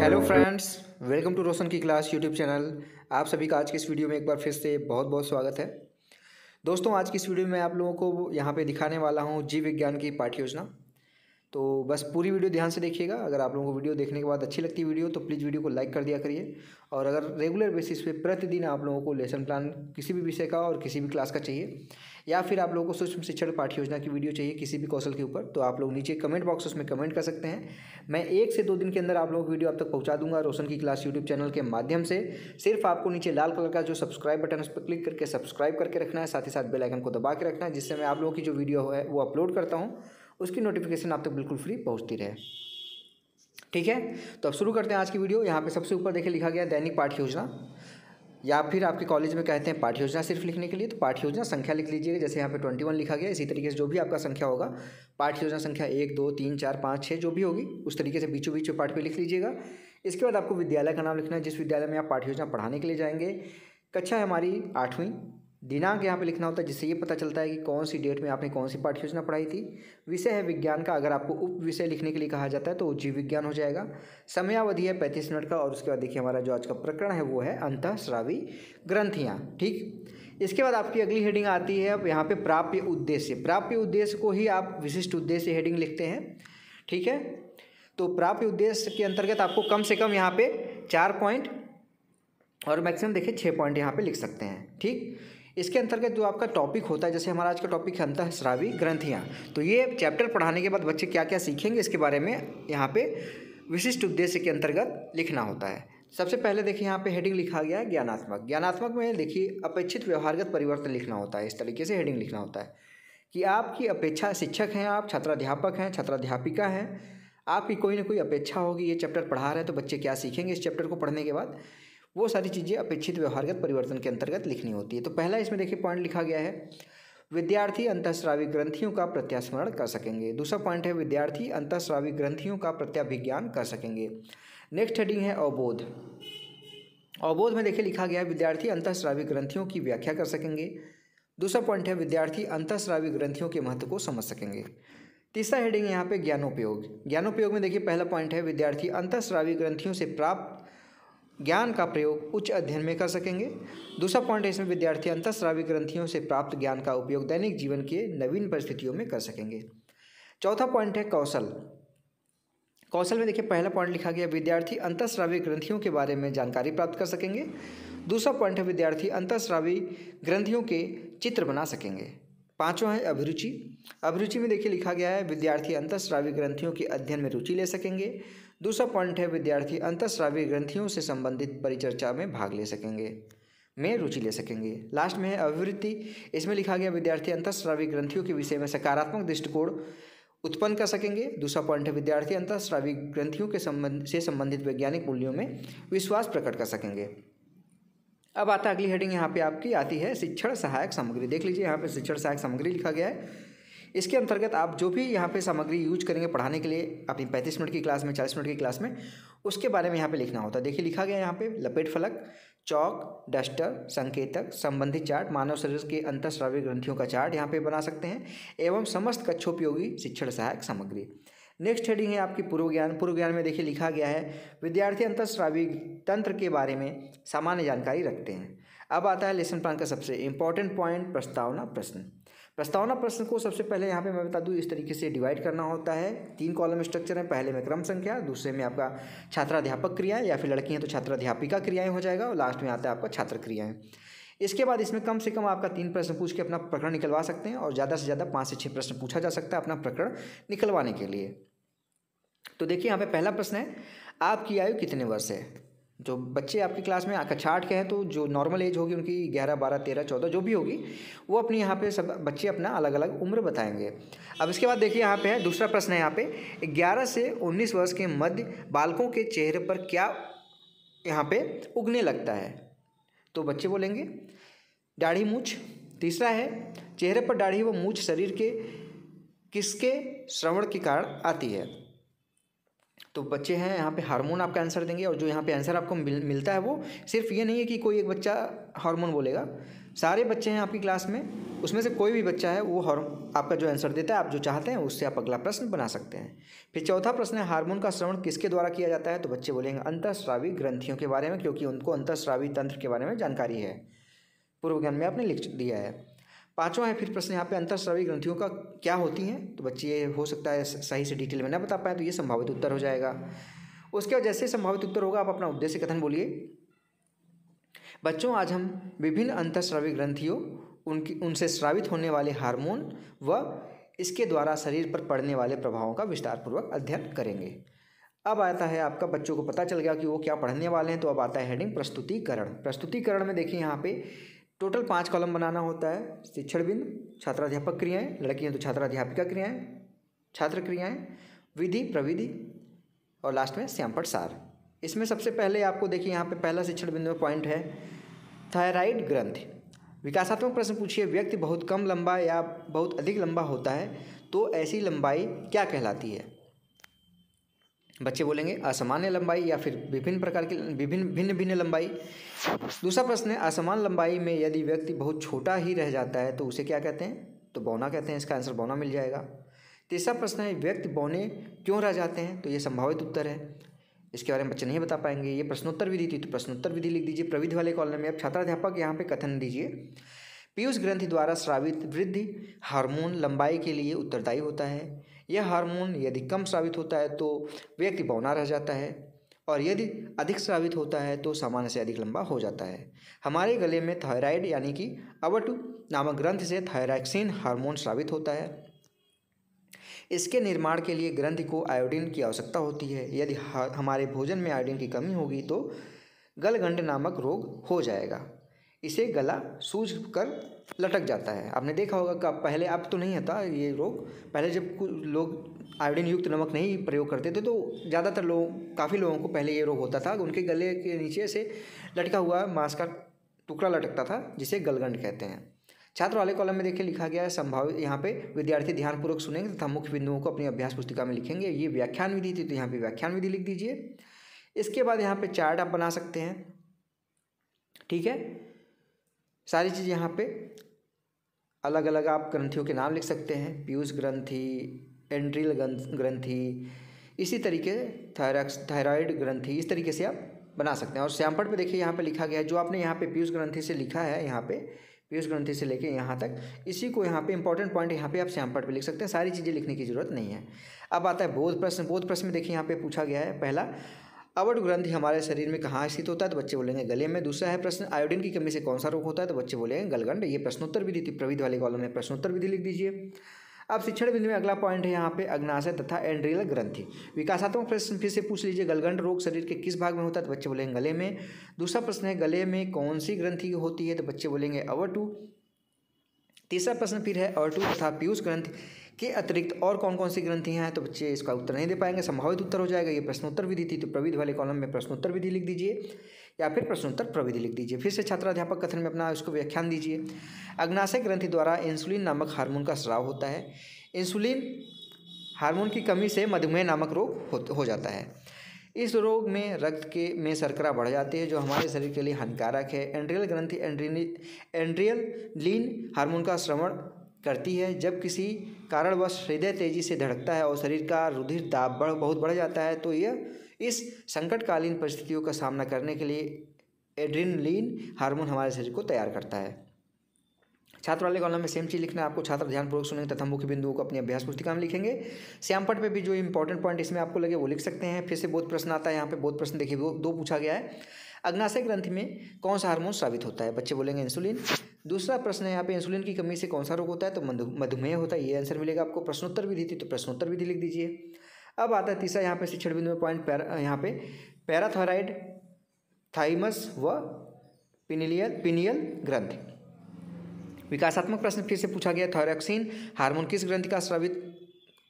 Hello friends, welcome to रोशन की class YouTube channel. आप सभी का आज की इस वीडियो में एक बार फिर से बहुत बहुत स्वागत है। दोस्तों, आज की इस वीडियो में आप लोगों को यहाँ पे दिखाने वाला हूँ जीव विज्ञान की पाठ्य योजना। तो बस पूरी वीडियो ध्यान से देखिएगा। अगर आप लोगों को वीडियो देखने के बाद अच्छी लगती है वीडियो तो प्लीज़ वीडियो को लाइक कर दिया करिए। और अगर रेगुलर बेसिस पे प्रतिदिन आप लोगों को लेसन प्लान किसी भी विषय का और किसी भी क्लास का चाहिए, या फिर आप लोगों को सूक्ष्म शिक्षण पाठ्य योजना की वीडियो चाहिए किसी भी कौशल के ऊपर, तो आप लोग नीचे कमेंट बॉक्स में कमेंट कर सकते हैं। मैं 1 से 2 दिन के अंदर आप लोगों को वीडियो आप तक पहुंचा दूंगा रोशन की क्लास यूट्यूब चैनल के माध्यम से। सिर्फ आपको नीचे लाल कलर का जो सब्सक्राइब बटन है उस पर क्लिक करके सब्सक्राइब करके रखना है, साथ ही साथ बेल आइकन को दबा के रखना है, जिससे मैं आप लोगों की जो वीडियो है वो अपलोड करता हूँ उसकी नोटिफिकेशन आप तक बिल्कुल फ्री पहुँचती रहे। ठीक है, तो अब शुरू करते हैं आज की वीडियो। यहाँ पे सबसे ऊपर देखिए लिखा गया दैनिक पाठ्य योजना, या फिर आपके कॉलेज में कहते हैं पाठ्य योजना सिर्फ लिखने के लिए, तो पाठ्य योजना संख्या लिख लीजिएगा। जैसे यहाँ पे 21 लिखा गया, इसी तरीके से जो भी आपका संख्या होगा, पाठ्य योजना संख्या 1 2 3 4 5 6 जो भी होगी उस तरीके से बीचों बीच पाठ पे लिख लीजिएगा। इसके बाद आपको विद्यालय का नाम लिखना है, जिस विद्यालय में आप पाठ्य योजना पढ़ाने के लिए जाएंगे। कक्षा है हमारी 8वीं। दिनांक यहाँ पे लिखना होता है, जिससे ये पता चलता है कि कौन सी डेट में आपने कौन सी पाठ्य योजना पढ़ाई थी। विषय है विज्ञान का, अगर आपको उप विषय लिखने के लिए कहा जाता है तो जीव विज्ञान हो जाएगा। समयावधि है 35 मिनट का। और उसके बाद देखिए हमारा जो आज का प्रकरण है वो है अंतःस्रावी ग्रंथियाँ। ठीक, इसके बाद आपकी अगली हेडिंग आती है अब यहाँ पे प्राप्य उद्देश्य। प्राप्य उद्देश्य को ही आप विशिष्ट उद्देश्य हेडिंग लिखते हैं। ठीक है, तो प्राप्य उद्देश्य के अंतर्गत आपको कम से कम यहाँ पे 4 पॉइंट और मैक्सिमम देखिए 6 पॉइंट यहाँ पे लिख सकते हैं। ठीक, इसके अंतर्गत जो आपका टॉपिक होता है, जैसे हमारा आज का टॉपिक है अंतःस्रावी ग्रंथियाँ, तो ये चैप्टर पढ़ाने के बाद बच्चे क्या क्या सीखेंगे इसके बारे में यहाँ पे विशिष्ट उद्देश्य के अंतर्गत लिखना होता है। सबसे पहले देखिए यहाँ पे हेडिंग लिखा गया है ज्ञानात्मक। ज्ञानात्मक में देखिए अपेक्षित व्यवहारगत परिवर्तन लिखना होता है। इस तरीके से हेडिंग लिखना होता है कि आपकी अपेक्षा, शिक्षक हैं आप, छात्राध्यापक हैं, छात्राध्यापिका हैं, आपकी कोई ना कोई अपेक्षा होगी। ये चैप्टर पढ़ा रहे हैं तो बच्चे क्या सीखेंगे इस चैप्टर को पढ़ने के बाद, वो सारी चीज़ें अपेक्षित व्यवहारगत परिवर्तन के अंतर्गत लिखनी होती है। तो पहला इसमें देखिए पॉइंट लिखा गया है विद्यार्थी अंतःस्रावी ग्रंथियों का प्रत्यास्मरण कर सकेंगे। दूसरा पॉइंट है विद्यार्थी अंतःस्रावी ग्रंथियों का प्रत्याभिज्ञान कर सकेंगे। नेक्स्ट हेडिंग है अवबोध। अवबोध में देखिए लिखा गया है विद्यार्थी अंतःस्रावी ग्रंथियों की व्याख्या कर सकेंगे। दूसरा पॉइंट है विद्यार्थी अंतःस्रावी ग्रंथियों के महत्व को समझ सकेंगे। तीसरा हेडिंग है यहाँ पे ज्ञानोपयोग। ज्ञानोपयोग में देखिए पहला पॉइंट है विद्यार्थी अंतःस्रावी ग्रंथियों से प्राप्त ज्ञान का प्रयोग उच्च अध्ययन में कर सकेंगे। दूसरा पॉइंट है इसमें विद्यार्थी अंतःस्रावी ग्रंथियों से प्राप्त ज्ञान का उपयोग दैनिक जीवन के नवीन परिस्थितियों में कर सकेंगे। चौथा पॉइंट है कौशल। कौशल में देखिए पहला पॉइंट लिखा गया विद्यार्थी अंतःस्रावी ग्रंथियों के बारे में जानकारी प्राप्त कर सकेंगे। दूसरा पॉइंट है विद्यार्थी अंतःस्रावी ग्रंथियों के चित्र बना सकेंगे। पांचवा है अभिरुचि। अभिरुचि में देखिए लिखा गया है विद्यार्थी अंतःस्रावी ग्रंथियों के अध्ययन में रुचि ले सकेंगे। दूसरा पॉइंट है विद्यार्थी अंतःस्रावी ग्रंथियों से संबंधित परिचर्चा में भाग ले सकेंगे, में रुचि ले सकेंगे। लास्ट में है अभिवृत्ति। इसमें लिखा गया विद्यार्थी अंतःस्रावी ग्रंथियों के विषय में सकारात्मक दृष्टिकोण उत्पन्न कर सकेंगे। दूसरा पॉइंट है विद्यार्थी अंतःस्रावी ग्रंथियों के संबंधित वैज्ञानिक मूल्यों में विश्वास प्रकट कर सकेंगे। अब आता अगली हेडिंग यहाँ पे आपकी आती है शिक्षण सहायक सामग्री। देख लीजिए यहाँ पे शिक्षण सहायक सामग्री लिखा गया है। इसके अंतर्गत आप जो भी यहाँ पे सामग्री यूज करेंगे पढ़ाने के लिए अपनी 35 मिनट की क्लास में, 40 मिनट की क्लास में, उसके बारे में यहाँ पे लिखना होता है। देखिए लिखा गया यहाँ पे लपेट फलक, चौक, डस्टर, संकेतक, संबंधित चार्ट, मानव शरीर के अंतःस्रावी ग्रंथियों का चार्ट यहाँ पे बना सकते हैं, एवं समस्त कक्षोपयोगी शिक्षण सहायक सामग्री। नेक्स्ट हेडिंग है आपकी पूर्व ज्ञान। पूर्व ज्ञान में देखिए लिखा गया है विद्यार्थी अंतःस्रावी तंत्र के बारे में सामान्य जानकारी रखते हैं। अब आता है लेसन प्लान का सबसे इंपॉर्टेंट पॉइंट प्रस्तावना प्रश्न। प्रस्तावना प्रश्न को सबसे पहले यहाँ पे मैं बता दूँ इस तरीके से डिवाइड करना होता है। 3 कॉलम स्ट्रक्चर है। पहले में क्रम संख्या, दूसरे में आपका छात्राध्यापक क्रियाएं, या फिर लड़की हैं तो छात्राध्यापिका क्रियाएं हो जाएगा, और लास्ट में आता है आपका छात्र क्रियाएं। इसके बाद इसमें कम से कम आपका 3 प्रश्न पूछ के अपना प्रकरण निकलवा सकते हैं, और ज़्यादा से ज़्यादा 5 से 6 प्रश्न पूछा जा सकता है अपना प्रकरण निकलवाने के लिए। तो देखिए यहाँ पे पहला प्रश्न है आपकी आयु कितने वर्ष है। जो बच्चे आपकी क्लास में कक्षा 8 के हैं तो जो नॉर्मल एज होगी उनकी 11, 12, 13, 14 जो भी होगी, वो अपनी यहाँ पे सब बच्चे अपना अलग अलग उम्र बताएंगे। अब इसके बाद देखिए यहाँ पे है दूसरा प्रश्न है यहाँ पे 11 से 19 वर्ष के मध्य बालकों के चेहरे पर क्या यहाँ पे उगने लगता है। तो बच्चे बोलेंगे दाढ़ी मूछ। तीसरा है चेहरे पर दाढ़ी व मूछ शरीर के किसके श्रवण के कारण आती है। तो बच्चे हैं यहाँ पे हार्मोन आपका आंसर देंगे, और जो यहाँ पे आंसर आपको मिलता है वो सिर्फ ये नहीं है कि कोई एक बच्चा हार्मोन बोलेगा, सारे बच्चे हैं आपकी क्लास में, उसमें से कोई भी बच्चा है वो आपका जो आंसर देता है, आप जो चाहते हैं उससे आप अगला प्रश्न बना सकते हैं। फिर चौथा प्रश्न है, हार्मोन का श्रवण किसके द्वारा किया जाता है? तो बच्चे बोलेंगे अंतःस्रावी ग्रंथियों के बारे में, क्योंकि उनको अंतःस्रावी तंत्र के बारे में जानकारी है, पूर्व ज्ञान में आपने लिख दिया है। पांचवा है फिर प्रश्न यहाँ पे, अंतःस्रावी ग्रंथियों का क्या होती हैं? तो बच्चे ये हो सकता है सही से डिटेल में ना बता पाए, तो ये संभावित उत्तर हो जाएगा। उसके बाद जैसे संभावित उत्तर होगा आप अपना उद्देश्य कथन बोलिए। बच्चों, आज हम विभिन्न अंतःस्रावी ग्रंथियों, उनसे स्रावित होने वाले हार्मोन व इसके द्वारा शरीर पर पड़ने वाले प्रभावों का विस्तार पूर्वक अध्ययन करेंगे। अब आता है आपका, बच्चों को पता चल गया कि वो क्या पढ़ने वाले हैं, तो अब आता है हेडिंग प्रस्तुतिकरण। प्रस्तुतिकरण में देखिए यहाँ पे टोटल 5 कॉलम बनाना होता है। शिक्षण बिंदु, छात्राध्यापक क्रियाएं, लड़कियां तो छात्राध्यापिका क्रियाएं, छात्र क्रियाएं, विधि प्रविधि और लास्ट में श्यामपट्ट सार। इसमें सबसे पहले आपको देखिए यहाँ पे पहला शिक्षण बिंदु में पॉइंट है थायराइड ग्रंथि। विकासात्मक प्रश्न पूछिए, व्यक्ति बहुत कम लंबा या बहुत अधिक लंबा होता है तो ऐसी लंबाई क्या कहलाती है? बच्चे बोलेंगे असामान्य लंबाई या फिर विभिन्न प्रकार की भिन्न भिन्न लंबाई। दूसरा प्रश्न है, असमान लंबाई में यदि व्यक्ति बहुत छोटा ही रह जाता है तो उसे क्या कहते हैं? तो बौना कहते हैं। इसका आंसर बौना मिल जाएगा। तीसरा प्रश्न है, व्यक्ति बौने क्यों रह जाते हैं? तो ये संभावित उत्तर है, इसके बारे में बच्चे नहीं बता पाएंगे। ये प्रश्नोत्तर विधि थी, तो प्रश्नोत्तर विधि लिख दीजिए प्रविधि वाले कॉलम में। अब छात्राध्यापक यहाँ पे कथन दीजिए, पीयूष ग्रंथि द्वारा स्रावित वृद्धि हार्मोन लंबाई के लिए उत्तरदायी होता है। यह हार्मोन यदि कम स्रावित होता है तो व्यक्ति बौना रह जाता है, और यदि अधिक स्रावित होता है तो सामान्य से अधिक लंबा हो जाता है। हमारे गले में थायराइड यानी कि अवटु नामक ग्रंथि से थायरॉक्सिन हार्मोन स्रावित होता है। इसके निर्माण के लिए ग्रंथि को आयोडीन की आवश्यकता होती है। यदि हमारे भोजन में आयोडीन की कमी होगी तो गलगंड नामक रोग हो जाएगा। इसे गला सूज कर लटक जाता है। आपने देखा होगा कि पहले, अब तो नहीं था ये रोग, पहले जब लोग आयोडीन युक्त नमक नहीं प्रयोग करते थे तो ज़्यादातर काफ़ी लोगों को पहले ये रोग होता था। उनके गले के नीचे से लटका हुआ मांस का टुकड़ा लटकता था, जिसे गलगंड कहते हैं। छात्र वाले कॉलम में देखिए लिखा गया है संभावित, यहाँ पे विद्यार्थी ध्यानपूर्वक सुनेंगे तथा मुख्य बिंदुओं को अपनी अभ्यास पुस्तिका में लिखेंगे। ये व्याख्यान विधि थी, तो यहाँ पे व्याख्यान विधि लिख दीजिए। इसके बाद यहाँ पे चार्ट आप बना सकते हैं, ठीक है। सारी चीज़ यहाँ पे अलग अलग आप ग्रंथियों के नाम लिख सकते हैं, पीयूष ग्रंथि, एंड्रियल ग्रंथि, इसी तरीके थायराइड ग्रंथि, इस तरीके से आप बना सकते हैं। और श्यामपट्ट पे देखिए यहाँ पे लिखा गया है, जो आपने यहाँ पे पीयूष ग्रंथि से लिखा है, यहाँ पे पीयूष ग्रंथि से लेके यहाँ तक, इसी को यहाँ पे इंपॉर्टेंट पॉइंट यहाँ पे आप श्यामपट्ट पे लिख सकते हैं। सारी चीज़ें लिखने की जरूरत नहीं है। अब आता है बोध प्रश्न। बोध प्रश्न में देखिए यहाँ पे पूछा गया है, पहला अवट ग्रंथि हमारे शरीर में कहाँ स्थित होता है? तो बच्चे बोलेंगे गले में। दूसरा है प्रश्न, आयोडीन की कमी से कौन सा रोग होता है? तो बच्चे बोलेंगे गलगंड। ये प्रश्नोत्तर विधि थी, प्रविधि वाले कॉलम में प्रश्नोत्तर विधि लिख दीजिए। अब शिक्षण बिंदु में अगला पॉइंट है यहाँ पे अग्नाशय तथा एंड्रियल ग्रंथि। विकासात्मक प्रश्न फिर से पूछ लीजिए, गलगंड रोग शरीर के किस भाग में होता है? तो बच्चे बोलेंगे गले में। दूसरा प्रश्न है, गले में कौन सी ग्रंथि होती है? तो बच्चे बोलेंगे अवटु। तीसरा प्रश्न फिर है अवटु तथा पीयूष ग्रंथि के अतिरिक्त और कौन कौन सी ग्रंथियां हैं? तो बच्चे इसका उत्तर नहीं दे पाएंगे, संभावित उत्तर हो जाएगा। ये प्रश्नोत्तर विधि थी, तो प्रविधि वाले कॉलम में प्रश्नोत्तर विधि लिख दीजिए या फिर प्रश्नोत्तर प्रविधि लिख दीजिए। फिर से छात्राध्यापक कथन में अपना उसको व्याख्यान दीजिए। अग्नाशय ग्रंथि द्वारा इंसुलिन नामक हार्मोन का स्राव होता है। इंसुलिन हार्मोन की कमी से मधुमेह नामक रोग हो जाता है। इस रोग में रक्त में शर्करा बढ़ जाती है, जो हमारे शरीर के लिए हानिकारक है। एंड्रियल ग्रंथि एंड्रियलिन हार्मोन का स्रवण करती है। जब किसी कारणवश हृदय तेजी से धड़कता है और शरीर का रुधिर दाब बहुत बढ़ जाता है, तो यह इस संकटकालीन परिस्थितियों का सामना करने के लिए एड्रेनलिन हार्मोन हमारे शरीर को तैयार करता है। छात्र वाले कॉलम में सेम चीज़ लिखना है आपको। छात्र ध्यानपूर्वक सुनेंगे तथा मुख्य बिंदुओं को अपनी अभ्यास पुस्तिका में लिखेंगे। श्यामपट्ट पे भी जो इंपॉर्टेंट पॉइंट इसमें आपको लगे वो लिख सकते हैं। फिर से बोध प्रश्न आता है। यहाँ पे बोध प्रश्न देखिए दो पूछा गया है। अग्नाशय ग्रंथि में कौन सा हार्मोन स्रावित होता है? बच्चे बोलेंगे इंसुलिन। दूसरा प्रश्न है यहाँ पे इंसुलिन की कमी से कौन सा रोग होता है? तो मधुमेह होता है। ये आंसर मिलेगा आपको। प्रश्नोत्तर विधि थी, तो प्रश्नोत्तर विधि लिख दीजिए। अब आता है तीसरा यहाँ पे शिक्षण बिंदु में पॉइंट, यहाँ पे पैराथायराइड, थाइमस व पिनियल ग्रंथि। विकासात्मक प्रश्न फिर से पूछा गया, थायरॉक्सिन हार्मोन किस ग्रंथि का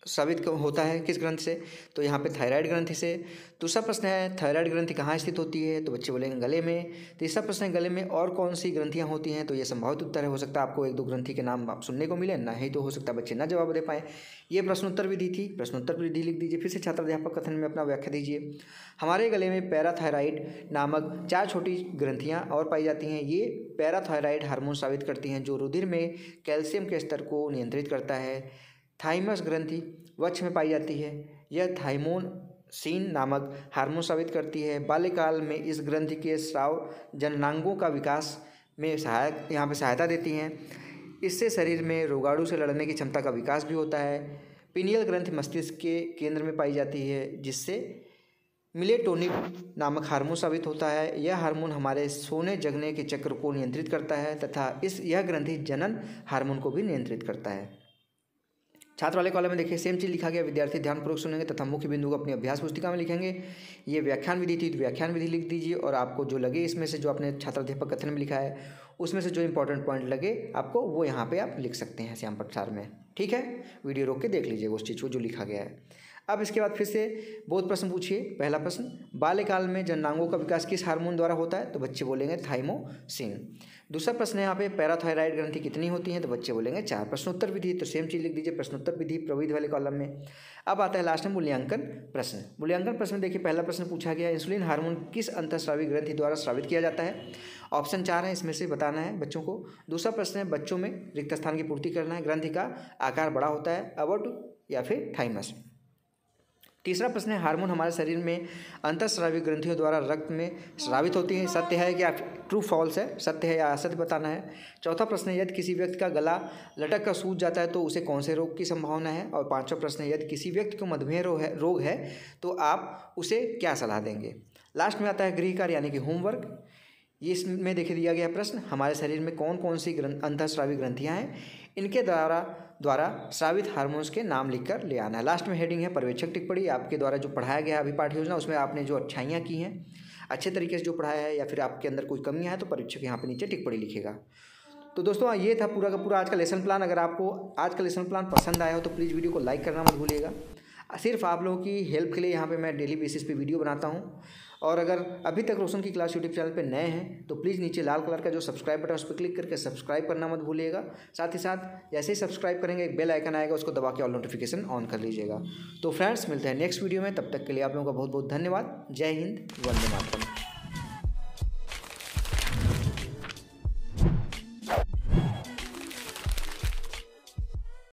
स्रावित होता है किस ग्रंथि से, तो यहाँ पे थायराइड ग्रंथि से। दूसरा प्रश्न है थायराइड ग्रंथि कहाँ स्थित होती है, तो बच्चे बोलेंगे गले में। तीसरा प्रश्न है गले में और कौन सी ग्रंथियाँ होती हैं, तो ये संभावित उत्तर है। हो सकता है आपको 1-2 ग्रंथि के नाम आप सुनने को मिले, ना ही तो हो सकता है बच्चे ना जवाब दे पाएँ। ये प्रश्नोत्तर विधि थी, प्रश्नोत्तर विधि लिख दीजिए। फिर से छात्र अध्यापक कथन में अपना व्याख्या दीजिए। हमारे गले में पैराथायराइड नामक 4 छोटी ग्रंथियाँ और पाई जाती हैं। ये पैराथायराइड हार्मोन स्रावित करती हैं जो रुधिर में कैल्शियम के स्तर को नियंत्रित करता है। थाइमस ग्रंथि वक्ष में पाई जाती है। यह थाइमोसिन नामक हार्मोन स्रावित करती है। बाल्यकाल में इस ग्रंथि के स्राव जननांगों का विकास में सहायता देती हैं। इससे शरीर में रोगाणु से लड़ने की क्षमता का विकास भी होता है। पिनियल ग्रंथि मस्तिष्क के केंद्र में पाई जाती है जिससे मेलेटोनिन नामक हार्मोन स्रावित होता है। यह हार्मोन हमारे सोने जगने के चक्र को नियंत्रित करता है तथा यह ग्रंथि जनन हार्मोन को भी नियंत्रित करता है। छात्र वाले कॉलम में देखिए सेम चीज़ लिखा गया। विद्यार्थी ध्यानपूर्वक सुनेंगे तथा मुख्य बिंदु को अपनी अभ्यास पुस्तिका में लिखेंगे। ये व्याख्यान विधि थी तो व्याख्यान विधि लिख दीजिए और आपको जो लगे इसमें से जो आपने छात्र अध्यापक कथन में लिखा है उसमें से जो इंपॉर्टेंट पॉइंट लगे आपको वो यहाँ पे आप लिख सकते हैं श्याम प्रसार में। ठीक है, वीडियो रोक के देख लीजिएगा उस चीज़ को जो लिखा गया है। अब इसके बाद फिर से बहुत प्रश्न पूछिए। पहला प्रश्न, बाल्यकाल में जननांगों का विकास किस हार्मोन द्वारा होता है, तो बच्चे बोलेंगे थाइमोसिन। दूसरा प्रश्न है यहाँ पे पैराथायराइड ग्रंथि कितनी होती हैं, तो बच्चे बोलेंगे 4। प्रश्नोत्तर विधि तो सेम चीज़ लिख दीजिए, प्रश्नोत्तर विधि प्रविधि वाले कॉलम में। अब आता है लास्ट में मूल्यांकन प्रश्न। मूल्यांकन प्रश्न देखिए पहला प्रश्न पूछा गया इंसुलिन हार्मोन किस अंतःस्रावी ग्रंथि द्वारा स्रावित किया जाता है। ऑप्शन 4 है, इसमें से बताना है बच्चों को। दूसरा प्रश्न है बच्चों में रिक्त स्थान की पूर्ति करना है। ग्रंथि का आकार बड़ा होता है, अबॉर्ट या फिर थाइमस। तीसरा प्रश्न है हार्मोन हमारे शरीर में अंतःस्रावी ग्रंथियों द्वारा रक्त में स्रावित होती हैं। सत्य है क्या, ट्रू फॉल्स है, सत्य है या असत्य बताना है। चौथा प्रश्न है यदि किसी व्यक्ति का गला लटक कर सूज जाता है तो उसे कौन से रोग की संभावना है। और पांचवा प्रश्न है यदि किसी व्यक्ति को मधुमेह रोग है तो आप उसे क्या सलाह देंगे। लास्ट में आता है गृह कार्य यानी कि होमवर्क। ये इसमें देखिए दिया गया प्रश्न हमारे शरीर में कौन कौन सी अंतःस्रावी ग्रंथियाँ हैं, इनके द्वारा स्रावित हार्मोन्स के नाम लिखकर ले आना है। लास्ट में हेडिंग है पर्यवेक्षक टिप्पणी। आपके द्वारा जो पढ़ाया गया अभी पाठ्य योजना उसमें आपने जो अच्छाइयाँ की हैं, अच्छे तरीके से जो पढ़ाया है या फिर आपके अंदर कोई कमियाँ हैं तो पर्यवेक्षक यहाँ पे नीचे टिप्पणी लिखेगा। तो दोस्तों ये था पूरा का पूरा आज का लेसन प्लान। अगर आपको आज का लेसन प्लान पसंद आया हो तो प्लीज़ वीडियो को लाइक करना मत भूलिएगा। सिर्फ आप लोगों की हेल्प के लिए यहाँ पे मैं डेली बेसिस पे वीडियो बनाता हूँ। और अगर अभी तक रोशन की क्लास यूट्यूब चैनल पे नए हैं तो प्लीज़ नीचे लाल कलर का जो सब्सक्राइब बटन है उस पर क्लिक करके सब्सक्राइब करना मत भूलिएगा। साथ ही साथ जैसे ही सब्सक्राइब करेंगे एक बेल आइकन आएगा, उसको दबा के ऑल नोटिफिकेशन ऑन कर लीजिएगा। तो फ्रेंड्स मिलते हैं नेक्स्ट वीडियो में, तब तक के लिए आप लोगों का बहुत बहुत धन्यवाद। जय हिंद, वंदे मातरम।